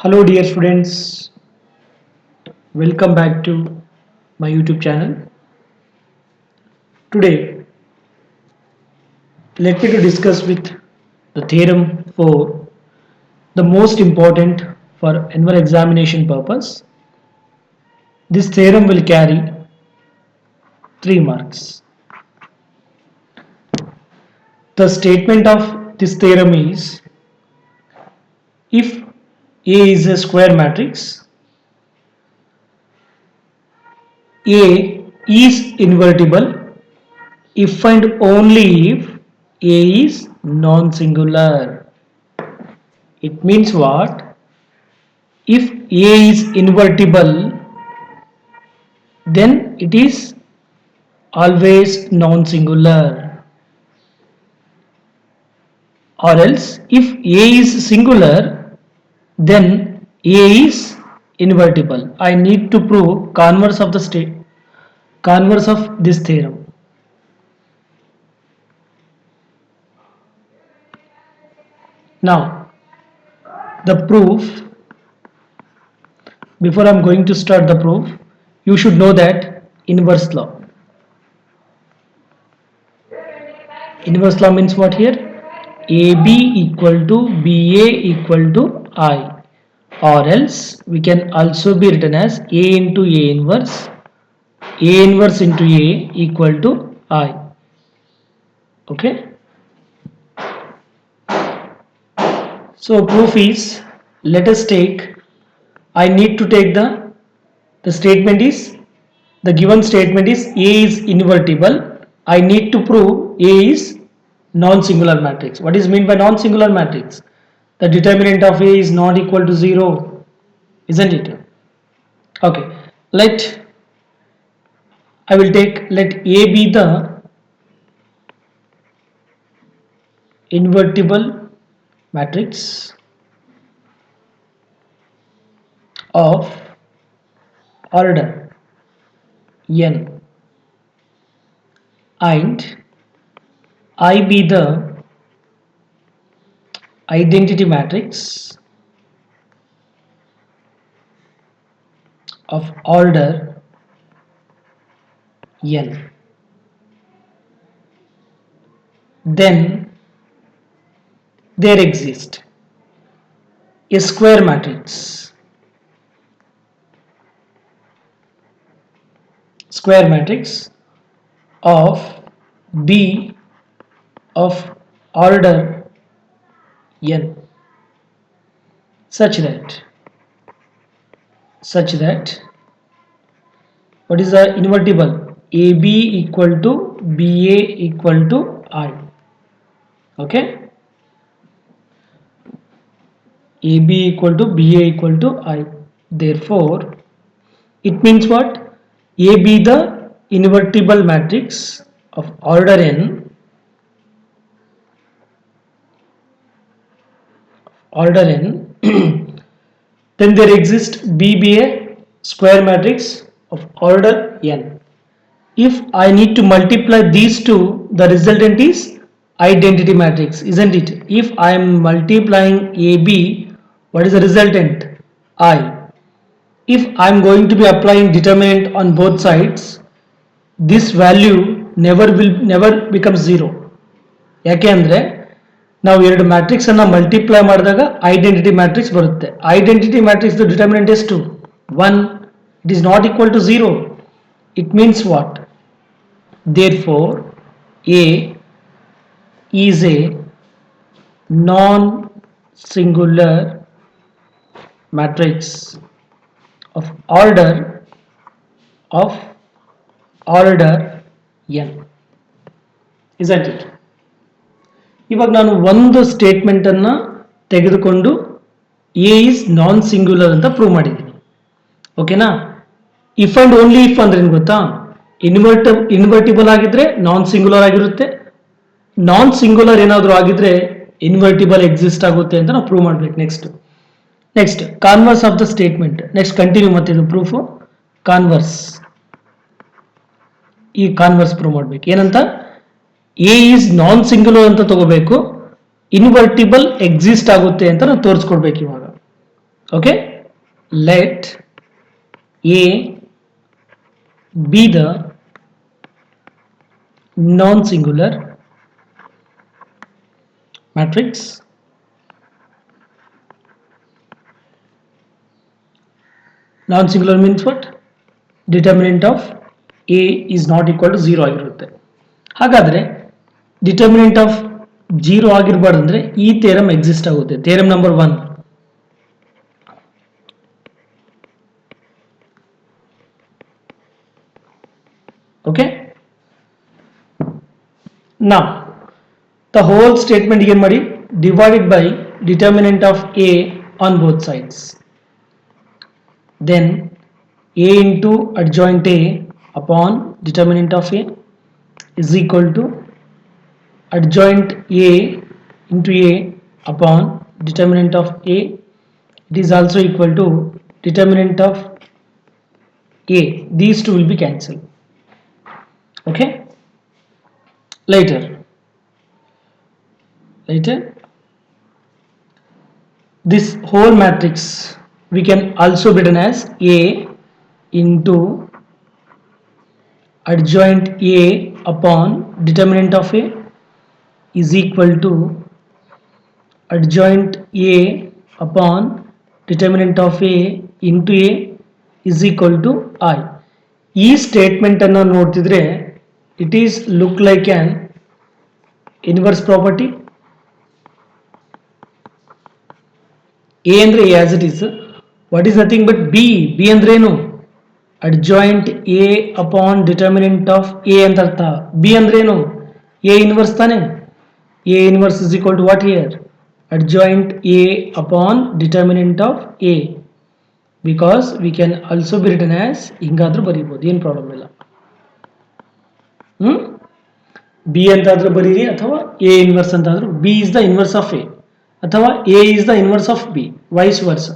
Hello dear students, welcome back to my YouTube channel. Today let me to discuss with the theorem for the most important for annual examination purpose. This theorem will carry 3 marks. The statement of this theorem is if A is a square matrix, A is invertible if and only if A is non-singular. It means what? If A is invertible, then it is always non-singular. Or else, if A is singular, then A is invertible. I need to prove converse of this theorem. Now, the proof. Before I am going to start the proof, you should know that inverse law. Inverse law means what here? AB equal to BA equal to I, or else we can also be written as A into A inverse into A equal to I. Okay. So proof is, let us take, I need to take the statement is, the given statement is A is invertible. I need to prove A is non-singular matrix. What is meant by non-singular matrix? The determinant of A is not equal to 0, isn't it? Okay, I will take, let A be the invertible matrix of order n, and I be the identity matrix of order n. Then there exists a square matrix of B of order n such that what is the invertible? AB equal to BA equal to I. Okay, AB equal to BA equal to I. Therefore, it means what? A be the invertible matrix of order n, then there exists B be a square matrix of order n. If I need to multiply these two, the resultant is identity matrix, isn't it? If I am multiplying AB, what is the resultant? I. If I am going to be applying determinant on both sides, this value never becomes 0. ಯಾಕೆ ಅಂದರೆ ನಾವು ಎರಡು matrix ಅನ್ನು multiply ಮಾಡಿದಾಗ identity matrix ಬರುತ್ತೆ. Identity matrix determinant ಎಷ್ಟು? 1. It is not equal to 0. It means what? Therefore, A is a non-singular matrix of order n. Isn't it? ಇವಾಗ ನಾನು ಒಂದು ಸ್ಟೇಟ್ಮೆಂಟ್ ಅನ್ನ ತೆಗೆದುಕೊಂಡು ಎ ಇಸ್ ನಾನ್ ಸಿಂಗ್ಯುಲರ್ ಅಂತ ಪ್ರೂವ್ ಮಾಡಿದ್ದೀನಿ. ಓಕೆನಾ? ಇಫ್ ಅಂಡ್ ಓನ್ಲಿ ಇಫ್ ಅಂದ್ರೆ ಏನು ಗೊತ್ತಾ? ಇನ್ವರ್ಟಿಬಲ್ ಆಗಿದ್ರೆ ನಾನ್ ಸಿಂಗ್ಯುಲರ್ ಆಗಿರುತ್ತೆ, ನಾನ್ ಸಿಂಗ್ಯುಲರ್ ಏನಾದರೂ ಆಗಿದ್ರೆ ಇನ್ವರ್ಟಿಬಲ್ ಎಕ್ಸಿಸ್ಟ್ ಆಗುತ್ತೆ ಅಂತ ನಾವು ಪ್ರೂವ್ ಮಾಡ್ಬೇಕು. Next converse of the statement. Next continue ಮತ್ತೆ ಇದು ಪ್ರೂಫ್ ಕಾನ್ವರ್ಸ್. ಈ ಕಾನ್ವರ್ಸ್ ಪ್ರೂವ್ ಮಾಡ್ಬೇಕು. ಏನಂತ? ಎ ಈಸ್ ನಾನ್ ಸಿಂಗ್ಯುಲರ್ ಅಂತ ತಗೋಬೇಕು, ಇನ್ವರ್ಟಿಬಲ್ ಎಕ್ಸಿಸ್ಟ್ ಆಗುತ್ತೆ ಅಂತ ನಾವು ತೋರಿಸ್ಕೊಡ್ಬೇಕು. ಇವಾಗ Okay, let A be the non-singular matrix. Non-singular means what? Determinant of A is not equal to 0 ಆಗಿರುತ್ತೆ. ಹಾಗಾದರೆ ಡಿಟರ್ಮಿನೆಂಟ್ ಆಫ್ 0 ಆಗಿರಬಾರ್ದು ಅಂದರೆ ಈ ಥಿಯರಮ್ ಎಕ್ಸಿಸ್ಟ್ ಆಗುತ್ತೆ. Theorem number 1. Okay, now the whole statement ಏನು ಮಾಡಿ divided by determinant of A on both sides, then A into adjoint A upon determinant of A is equal to adjoint A into A upon determinant of A. It is also equal to determinant of A. These two will be cancelled. Okay, later this whole matrix we can also be written as A into adjoint A upon determinant of A is equal to adjoint A upon determinant of A into A is equal to I. ಈ statement ಅನ್ನು ನೋಡ್ತಿದ್ರೆ it is look like an inverse property. A ಅಂದ್ರೆ A as it is. What is nothing but B? B ಅಂದ್ರೆ ಏನು? Adjoint A upon determinant of A ಅಂತ ಅರ್ಥ. B ಅಂದ್ರೆ ಏನು? A inverse ತಾನೆ? A inverse is equal to what here? Adjoint A upon determinant of A. Because we can also be written as ಹಿಂಗಾದ್ರೂ ಬರೀಬಹುದು, ಏನು problem ಇಲ್ಲ. B ಅಂತಾದ್ರೂ ಬರೀರಿ ಅಥವಾ ಎ ಇನ್ವರ್ಸ್ ಅಂತಾದ್ರೂ. B is the inverse of A ಅಥವಾ A is the inverse of B, vice versa.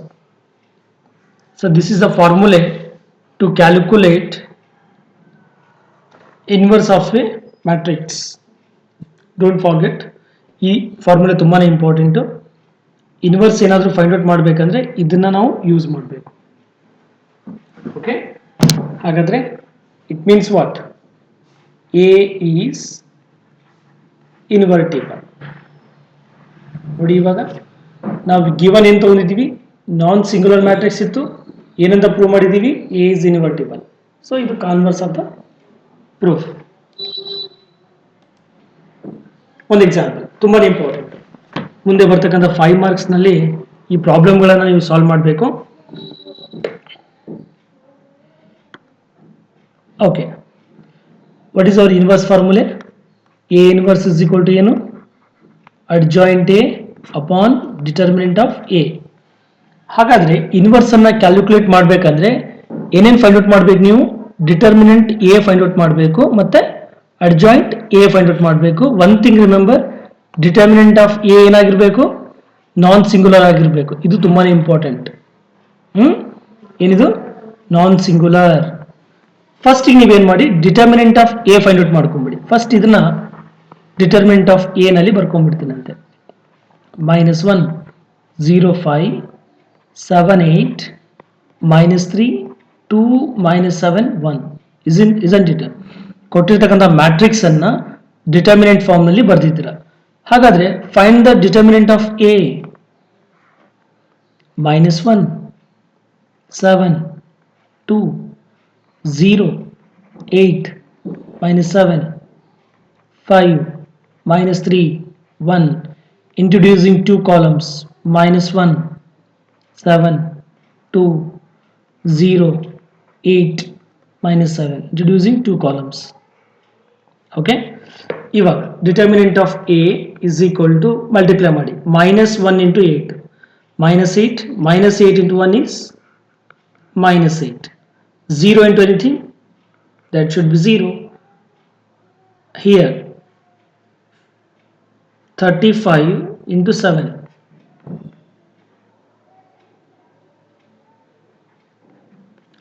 So this is the formula to calculate inverse of a matrix. Don't forget, ಈ formula ತುಂಬಾನೇ important. Inverse ಏನಾದರೂ find out ಮಾಡಬೇಕಂದ್ರೆ ಇದನ್ನ ನಾವು use ಮಾಡಬೇಕು. Okay, ಹಾಗಾದ್ರೆ it means what? A is invertible. ನೋಡಿ, ಇವಾಗ ನಾವು ಗಿವನ್ ಏನು ತಗೊಂಡಿದ್ದೀವಿ? ನಾನ್ ಸಿಂಗುಲರ್ ಮ್ಯಾಟ್ರಿಕ್ಸ್ ಇತ್ತು. ಏನಂತ ಪ್ರೂವ್ ಮಾಡಿದ್ದೀವಿ? A is invertible. ಸೊ ಇದು ಕಾನ್ವರ್ಸ್ ಆಫ್ ದ ಪ್ರೂಫ್. ಒಂದು ಎಕ್ಸಾಂಪಲ್ ತುಂಬಾನೇ ಇಂಪಾರ್ಟೆಂಟ್. ಮುಂದೆ ಬರ್ತಕ್ಕಂಥ 5 ಮಾರ್ಕ್ಸ್ನಲ್ಲಿ ಈ ಪ್ರಾಬ್ಲಮ್ಗಳನ್ನು ನೀವು ಸಾಲ್ವ್ ಮಾಡಬೇಕು. Okay, what is our inverse formula? A inverse is equal to ಏನು? adjoint A upon determinant of A. ಹಾಗಾದ್ರೆ ಇನ್ವರ್ಸ್ ಅನ್ನ ಕ್ಯಾಲ್ಕುಲೇಟ್ ಮಾಡಬೇಕಂದ್ರೆ ಏನೇನು ಫೈಂಡ್ ಔಟ್ ಮಾಡಬೇಕು ನೀವು? ಡಿಟರ್ಮಿನೆಂಟ್ A ಫೈಂಡ್ ಔಟ್ ಮಾಡಬೇಕು ಮತ್ತೆ ಅಡ್ಜಾಯಿಂಟ್ A ಫೈಂಡ್ ಔಟ್ ಮಾಡಬೇಕು. One thing remember, determinant of A ಏನಾಗಿರಬೇಕು? ನಾನ್ ಸಿಂಗುಲರ್ ಆಗಿರಬೇಕು. ಇದು ತುಂಬಾನೇ ಇಂಪಾರ್ಟೆಂಟ್. ಏನಿದು? ನಾನ್ ಸಿಂಗುಲರ್. ಫಸ್ಟ್ ನೀವೇನು ಮಾಡಿ, determinant of A find out ಮಾಡ್ಕೊಂಡ್ಬಿಡಿ. ಫಸ್ಟ್ ಇದನ್ನ ಡಿಟರ್ಮಿನೆಂಟ್ ಆಫ್ ಎ ನಲ್ಲಿ ಬರ್ಕೊಂಡ್ಬಿಡ್ತೀನಂತೆ. -1 0 5 7 8 -3 2 -7 1 isn't it? ಕೊಟ್ಟಿರ್ತಕ್ಕಂಥ ಮ್ಯಾಟ್ರಿಕ್ಸ್ ಅನ್ನ ಡಿಟರ್ಮಿನೆಂಟ್ ಫಾರ್ಮ್ ನಲ್ಲಿ ಬರ್ದಿದ್ದೀರಾ. ಹಾಗಾದ್ರೆ find the determinant of A. -1 7 2 0 8 -7 5 -3 1. Introducing two columns, -1 7 2 0 8 -7. Introducing two columns. Okay, ಇವಾಗ determinant of A is equal to multiply ಮಾಡಿ. -1 into 8 -8 -8 into 1 is -8. 0 into anything, that should be 0. Here 35 into 7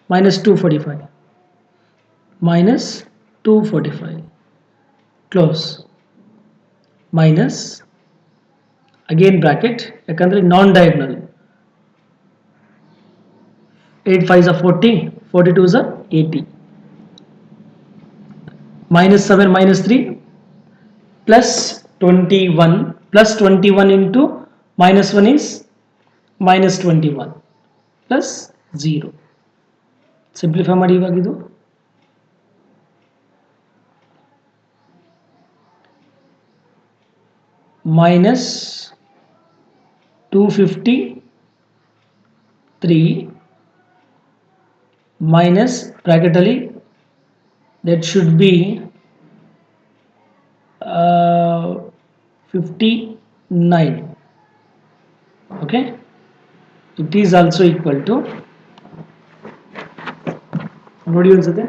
-245 -245 close minus again bracket ಯಾಕಂದ್ರೆ ನಾನ್ diagonal 8 5s are 40, 42s are 80. Minus 7 minus 3 plus 21, plus 21 into minus 1 is minus 21 plus 0. Simplify ಮಾಡಿ ಇವಾಗ ಇದು minus 253 minus bracket ಅಲ್ಲಿ that should be 59. Okay, it is also equal to ನೋಡಿ ಅನ್ಸುತ್ತೆ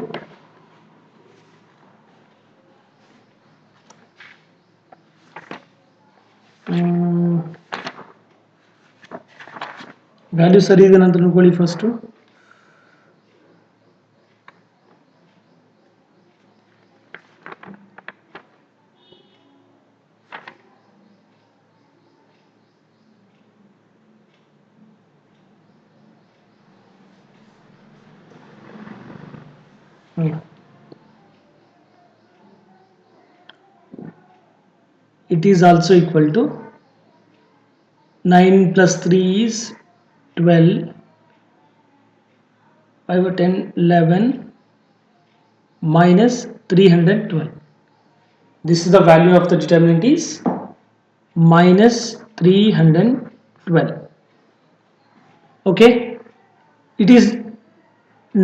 value ಸರಿ ಇದೆ ಅಂತ ನೋಡ್ಕೊಳ್ಳಿ first. It is also equal to 9 plus 3 is 12, 5 or 10 11 minus 312. This is the value of the determinant is minus 312. Okay, it is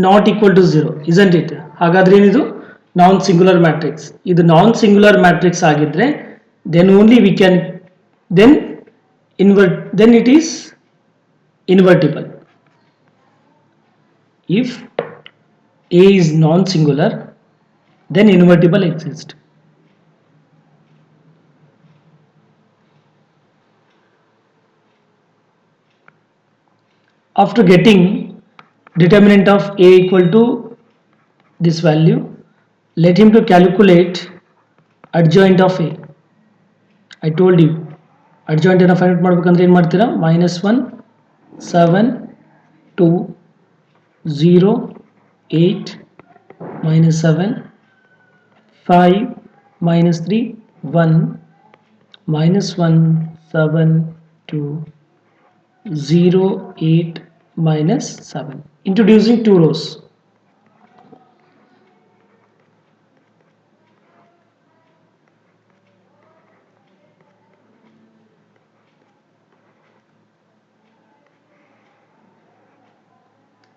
not equal to 0, isn't it? ಹಾಗಾದ್ರೆ ಏನಿದು ನಾನ್ singular matrix. ಇದು ನಾನ್ singular matrix ಆಗಿದ್ರೆ then only we can then it is invertible. If A is non singular, then invertible exists. After getting determinant of A equal to this value, let him to calculate adjoint of A. I told you adjoint ಏನೋ find out ಮಾಡಬೇಕಂದ್ರೆ ಏನು ಮಾಡ್ತೀರಾ, -1 7 2 0 8 -7 5 -3 1 -1 7 2 0 8 -7. Introducing two rows.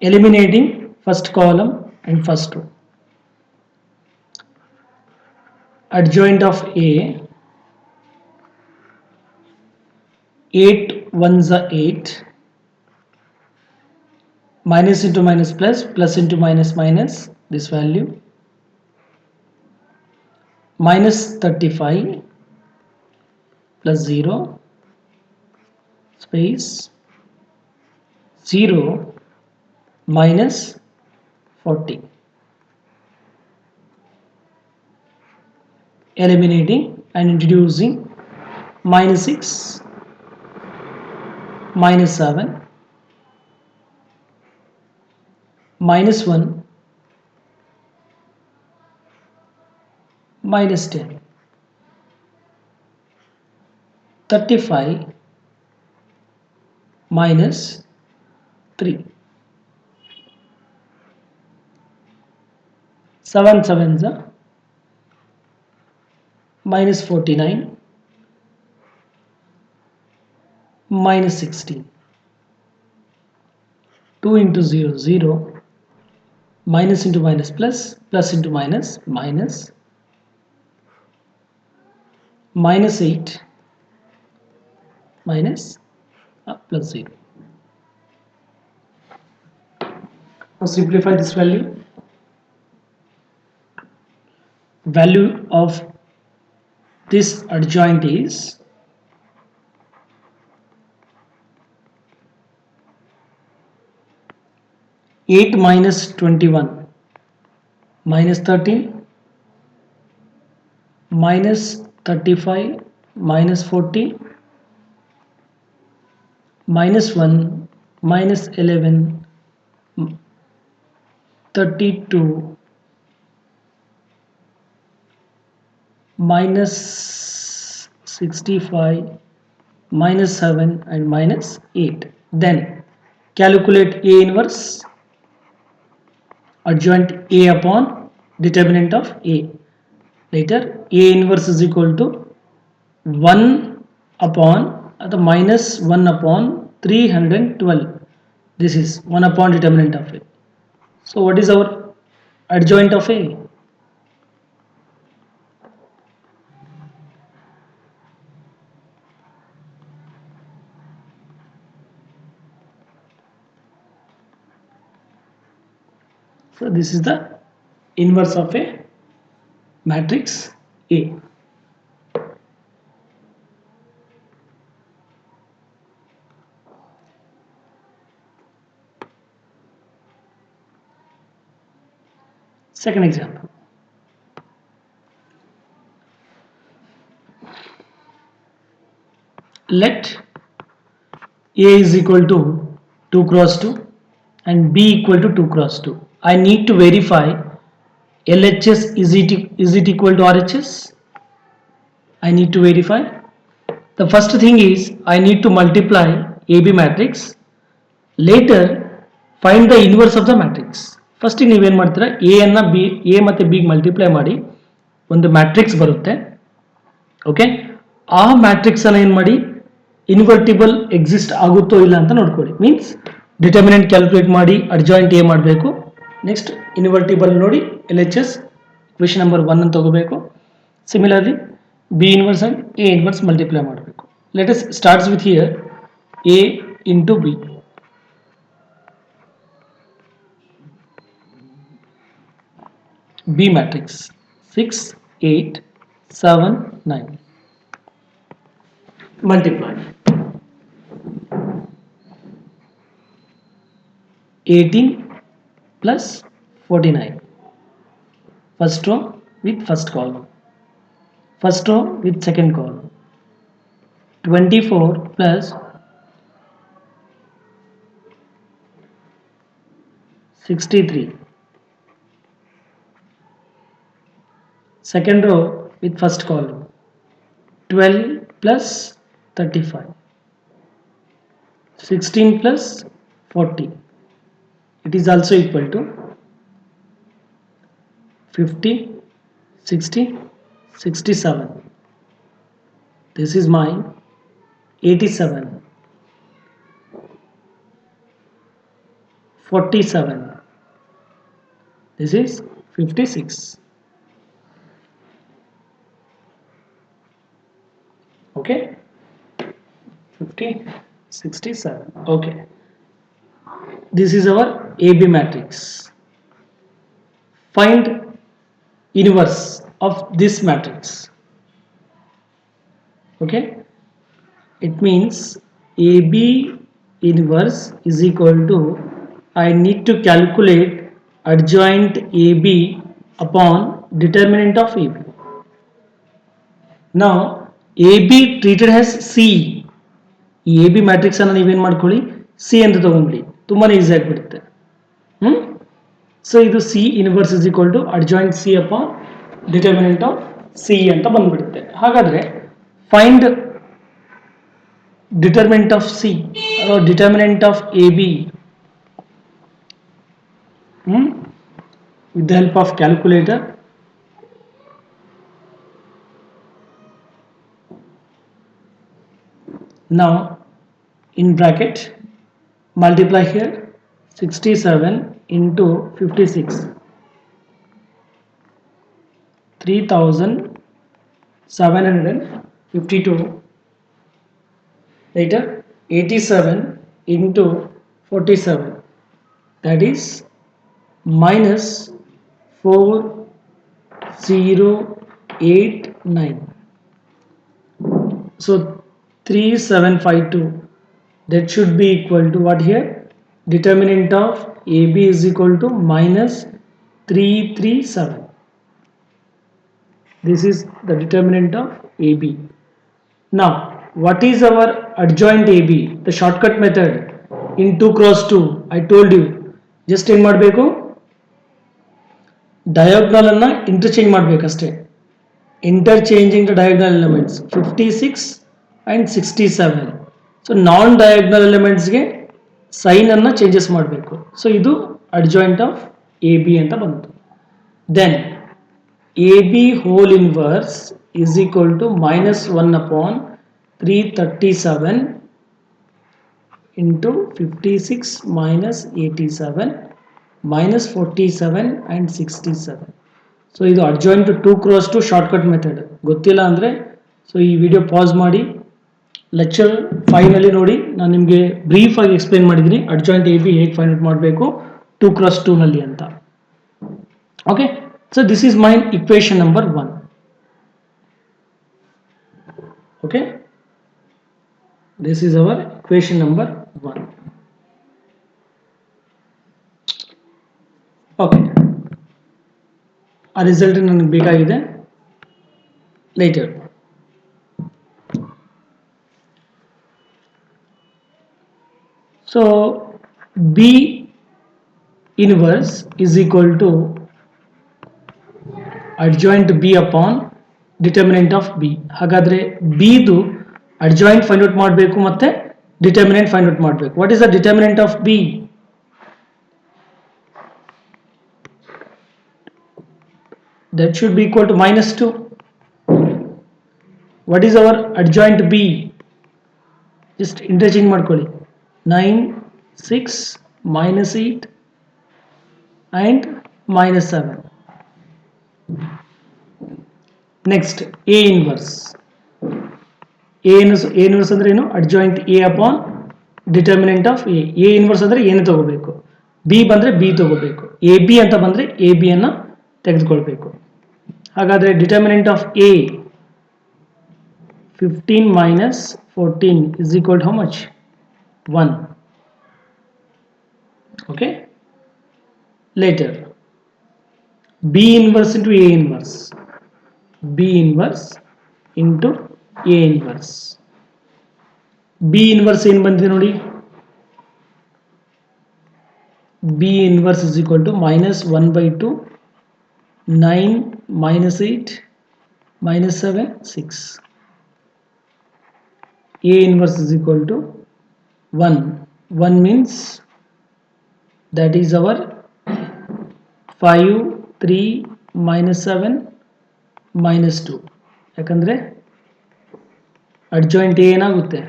Eliminating first column and first row. Adjoint of A, 8 1s are 8, minus into minus plus, plus into minus minus, this value, minus 35 plus 0 space 0 minus 40. Eliminating and introducing -6 -7 -1 -10 35 -3 7 sevens are -49 -16 2 into 0 0 minus into minus plus, plus into minus minus, -8 minus plus 0. Now simplify this value. Value of this adjoint is -8 minus 21 minus 13 minus 35 minus 40 minus 1 minus 11 32 minus 65 minus 7 and minus 8. Then calculate A inverse adjoint A upon determinant of A. Later A inverse is equal to 1 upon the minus 1 upon 312. This is 1 upon determinant of A. So what is our adjoint of A? So this is the inverse of a matrix A. Second example. Let A is equal to 2 cross 2 and B equal to 2 cross 2. I need to verify LHS is it equal to RHS? I need to verify. The first thing is I need to multiply AB matrix. Later find the inverse of the matrix. First ನೀವೇನು ಮಾಡ್ತೀರಾ A ಅನ್ನ A ಮತ್ತೆ B multiply ಮಾಡಿ ಒಂದು matrix ಬರುತ್ತೆ. Okay, ಆ matrix ಅನ್ನ ಏನು ಮಾಡಿ ಇನ್ವರ್ಟಿಬಲ್ ಎಕ್ಸಿಸ್ಟ್ ಆಗುತ್ತೋ ಇಲ್ಲ ಅಂತ ನೋಡ್ಕೊಳ್ಳಿ. ಮೀನ್ಸ್ ಡಿಟರ್ಮಿನೆಂಟ್ ಕ್ಯಾಲ್ಕುಲೇಟ್ ಮಾಡಿ ಅಡ್ಜಾಯಿಂಟ್ ಎ ಮಾಡಬೇಕು. ನೆಕ್ಸ್ಟ್ ಇನ್ವರ್ಟಿಬಲ್ ನೋಡಿ LHS ಇಕ್ವೇಷನ್ ನಂಬರ್ 1 ಅನ್ನು ತಗೋಬೇಕು. Similarly B inverse and A inverse multiply ಮಾಡಬೇಕು. Let us starts with here A into B. B matrix 6, 8, 7, 9. Multiply 18 plus 49. First row with first column. First row with second column. 24 plus 63. Second row with first column. 12 plus 35. 16 plus 40. It is also equal to 50, 60, 67. This is my 87, 47. This is 56. Okay, 50, 67. Okay, this is our AB matrix. Find inverse of this matrix. Okay, it means AB inverse is equal to, I need to calculate adjoint AB upon determinant of AB. Now AB treated as C. ಈ AB matrix ಅನ್ನು ನೀವೇನು ಮಾಡ್ಕೊಳ್ಳಿ C ಅಂತ ತಗೊಂಡ್ಬಿಡಿ, ತುಂಬಾನೇ easy ಆಗಿಬಿಡುತ್ತೆ. So ಇದು C inverse is equal to adjoint C upon determinant of C ಅಂತ ಬಂದ್ಬಿಡುತ್ತೆ. ಹಾಗಾದ್ರೆ find determinant of C or determinant of AB with the help of calculator. Now in bracket multiply here 67 into 56, 3752. Later 87 into 47, that is minus 4089. So 3752, that should be equal to what here? Determinant of AB is equal to minus 337. This is the determinant of AB. Now what is our adjoint AB? The shortcut method in 2 cross 2, I told you just ಏನು ಮಾಡಬೇಕು, diagonal ಅನ್ನ interchange ಮಾಡಬೇಕಷ್ಟೇ. Interchanging the diagonal elements 56 and 67. So non diagonal ಎಲಿಮೆಂಟ್ಸ್ಗೆ sign ಅನ್ನ changes ಮಾಡಬೇಕು. So ಇದು adjoint of A B ಅಂತ ಬಂತು. Then A B whole inverse is equal to -1 upon 337 into 56 minus 87 minus 47 and 67. So ಇದು adjoint to 2x2 shortcut method. ಗೊತ್ತಿಲ್ಲ ಅಂದರೆ so ಈ ವಿಡಿಯೋ ಪಾಸ್ ಮಾಡಿ ಲೆಕ್ಚರ್ 5ನಲ್ಲಿ ನೋಡಿ, ನಾನು ನಿಮಗೆ ಬ್ರೀಫ್ ಆಗಿ ಎಕ್ಸ್ಪ್ಲೇನ್ ಮಾಡಿದ್ದೀನಿ ಅಡ್ಜಾಯಿಂಟ್ ಎ ಬಿ ಹೇಗೆ ಫೈಂಡ್ ಔಟ್ ಮಾಡಬೇಕು 2x2ನಲ್ಲಿ ಅಂತ. Okay, so this is my equation number 1. Okay, this is our equation number 1. Okay, a result ನನಗೆ ಬೇಕಾಗಿದೆ later. So B inverse is equal to adjoint B upon determinant of B. ಹಾಗಾದ್ರೆ ಬಿದು adjoint find out ಮಾಡಬೇಕು ಮತ್ತೆ determinant find out ಮಾಡಬೇಕು. What is the determinant of B? That should be equal to -2. What is our adjoint B? Just interchange ಮಾಡ್ಕೊಳ್ಳಿ. 9, 6, -8 and -7. Next A inverse. A inverse ಅಂದ್ರೆ ಏನು? Adjoint A upon determinant of A. A inverse ಅಂದ್ರೆ ಏನು ತಗೋಬೇಕು, B ಬಂದ್ರೆ B ತಗೋಬೇಕು, A B ಅಂತ ಬಂದ್ರೆ ಎ ಬಿ ಅನ್ನ ತೆಗೆದುಕೊಳ್ಬೇಕು. ಹಾಗಾದ್ರೆ determinant of A 15 minus 14 is equal to how much? 1. Okay, later B inverse into A inverse. B inverse into A inverse. B inverse ಏನು ಬಂದಿದೆ ನೋಡಿ. B inverse is equal to -1/2, 9 -8 -7 6. A inverse is equal to 1. 1 means that is our 5, 3 -7 -2. ಯಾಕಂದ್ರೆ adjoint ಏನಾಗುತ್ತೆ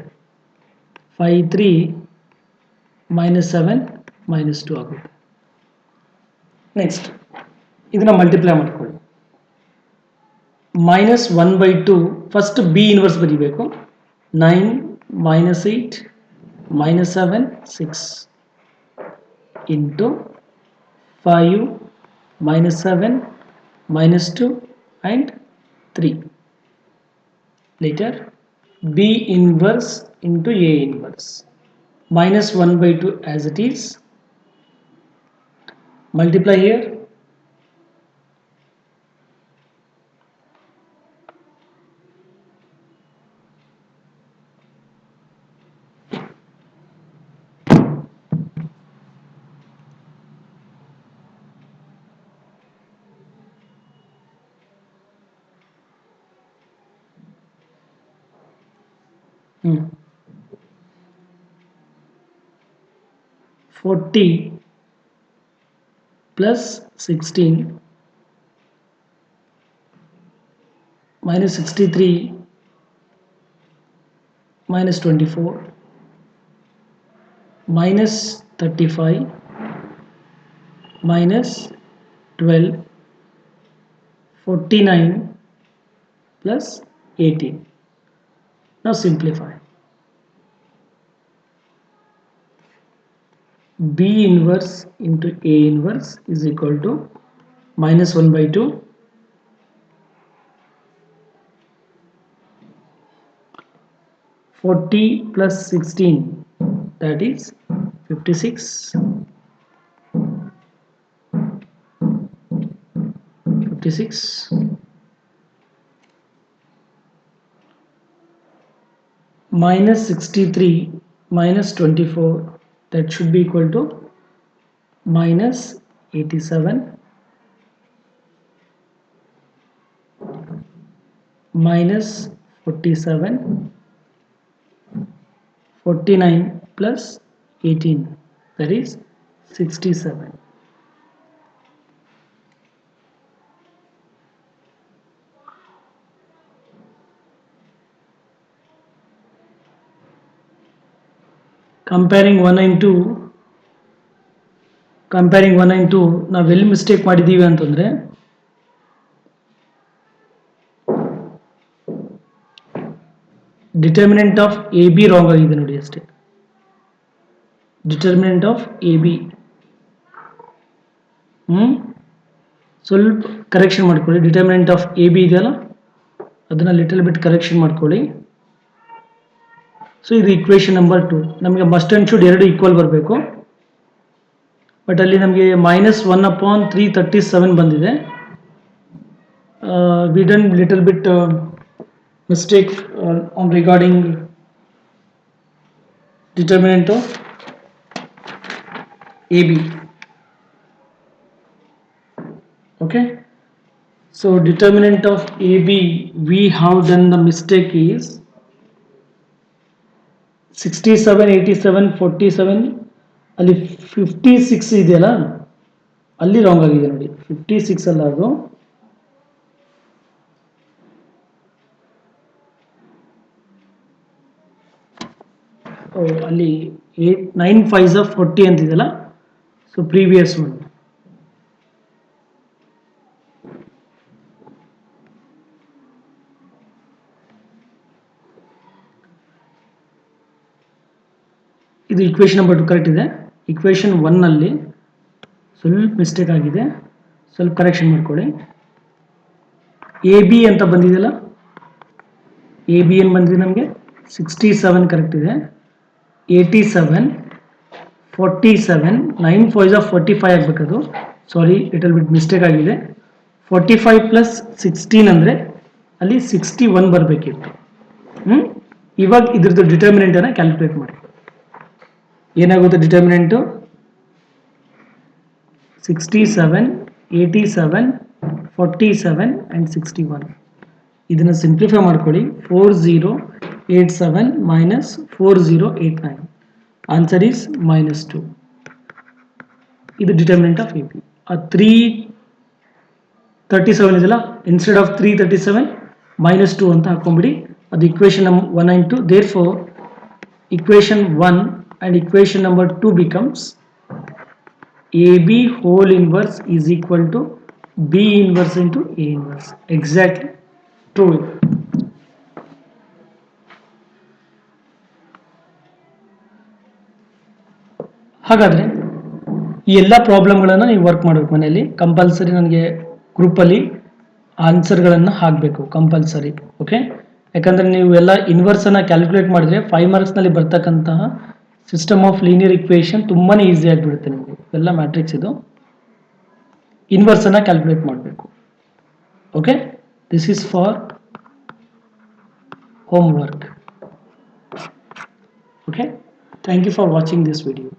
5, 3 -7 -2 ಆಗುತ್ತೆ. Next ಇದನ್ನ multiply ಮಾಡ್ಕೊಳ್ಳಿ. -1/2 first B inverse ಬರೀಬೇಕು. 9 -8 -7 6 into 5 -7 -2 and 3. Later B inverse into A inverse. -1/2 as it is. Multiply here. Hmm. 40 plus 16 minus 63 minus 24 minus 35 minus 12 49 plus 18. Now simplify. B inverse into A inverse is equal to -1/2 40 plus 16, that is 56 minus 63 minus 24, that should be equal to minus 87 minus 47, 49 plus 18, that is 67. Comparing 1 and 2, ನಾವು ಎಲ್ಲಿ mistake ಮಾಡಿದ್ದೀವಿ ಅಂತಂದರೆ determinant of A B wrong ಆಗಿದೆ ನೋಡಿ ಅಷ್ಟೇ. Determinant of A B ಸ್ವಲ್ಪ correction ಮಾಡ್ಕೊಳ್ಳಿ. Determinant of A B ಇದೆಯಲ್ಲ ಅದನ್ನು ಲಿಟಲ್ ಬಿಟ್ ಕರೆಕ್ಷನ್ ಮಾಡ್ಕೊಳ್ಳಿ. ಸೊ ಇದು ಇಕ್ವೇಷನ್ ನಂಬರ್ 2. ನಮಗೆ ಮಸ್ಟ್ ಆ್ಯಂಡ್ ಶುಡ್ ಎರಡು ಈಕ್ವಲ್ ಬರಬೇಕು, ಬಟ್ ಅಲ್ಲಿ ನಮಗೆ -1/337 ಬಂದಿದೆ. V done little bit mistake on regarding determinant of AB. Okay, so determinant of AB, we have done the mistake is 67, 87, 47. ಅಲ್ಲಿ 56 ಇದೆಯಲ್ಲ ಅಲ್ಲಿ ರಾಂಗ್ ಆಗಿದೆ ನೋಡಿ. 56 ಅಲ್ಲ ಅದು, ಅಲ್ಲಿ 9 5s 40 ಅಂತಿದೆಯಲ್ಲ, ಸೊ ಪ್ರೀವಿಯಸ್ ಒನ್. ಇದು ಇಕ್ವೇಷನ್ ನಂಬರ್ 2 ಕರೆಕ್ಟ್ ಇದೆ. ಇಕ್ವೇಷನ್ 1 ಅಲ್ಲಿ ಸ್ವಲ್ಪ ಮಿಸ್ಟೇಕ್ ಆಗಿದೆ, ಸ್ವಲ್ಪ ಕರೆಕ್ಷನ್ ಮಾಡ್ಕೊಳ್ಳಿ. ಎ ಬಿ ಅಂತ ಬಂದಿದೆಯಲ್ಲ, ಎ ಬಿ ಏನು ಬಂದಿದೆ ನಮಗೆ 67 ಕರೆಕ್ಟ್ ಇದೆ. 87, 47, 9 5s 45 ಆಗಬೇಕದು. ಸಾರಿ, ಲಿಟಲ್ ಬಿಟ್ ಮಿಸ್ಟೇಕ್ ಆಗಿದೆ. 45 ಪ್ಲಸ್ 16 ಅಂದರೆ ಅಲ್ಲಿ 61 ಬರಬೇಕಿತ್ತು. ಇವಾಗ ಇದ್ರದ್ದು ಡಿಟರ್ಮಿನೆಂಟನ್ನು ಕ್ಯಾಲ್ಕುಲೇಟ್ ಮಾಡಿ. ಏನಾಗುತ್ತೆ ಡಿಟರ್ಮಿನೆಂಟು? 67, 87, 47 ಆ್ಯಂಡ್ 61. ಇದನ್ನು ಸಿಂಪ್ಲಿಫೈ ಮಾಡ್ಕೊಳ್ಳಿ. 4087 minus 4089. Answer is -2. ಇದು ಡಿಟರ್ಮಿನೆಂಟ್ ಆಫ್ ಎ ಬಿ. 337 ಇದೆಯಲ್ಲ, ಇನ್ಸ್ಟೆಡ್ ಆಫ್ 337 -2 ಅಂತ ಹಾಕೊಂಡ್ಬಿಡಿ. ಅದು equation 1 and 2. Therefore equation 1 and equation number 2 becomes AB whole inverse is equal to B inverse into A inverse. Exactly true. ಹಾಗಾದರೆ ಈ ಎಲ್ಲ ಪ್ರಾಬ್ಲಮ್ಗಳನ್ನು ನೀವು work ಮಾಡಬೇಕು ಮನೆಯಲ್ಲಿ. ಕಂಪಲ್ಸರಿ ನನಗೆ ಗ್ರೂಪಲ್ಲಿ ಆನ್ಸರ್ಗಳನ್ನು ಹಾಕಬೇಕು ಕಂಪಲ್ಸರಿ. ಓಕೆ, ಯಾಕಂದರೆ ನೀವು ಎಲ್ಲ ಇನ್ವರ್ಸನ್ನು ಕ್ಯಾಲ್ಕುಲೇಟ್ ಮಾಡಿದರೆ 5 ಮಾರ್ಕ್ಸ್ನಲ್ಲಿ ಬರ್ತಕ್ಕಂತಹ ಸಿಸ್ಟಮ್ ಆಫ್ ಲೀನಿಯರ್ ಇಕ್ವೇಷನ್ ತುಂಬಾ ಈಸಿ ಆಗಿಬಿಡುತ್ತೆ ನಿಮಗೆ. ಎಲ್ಲ ಮ್ಯಾಟ್ರಿಕ್ಸ್ ಇದು ಇನ್ವರ್ಸನ್ನು ಕ್ಯಾಲ್ಕುಲೇಟ್ ಮಾಡಬೇಕು. Okay, this is for homework. Okay, thank you for watching this video.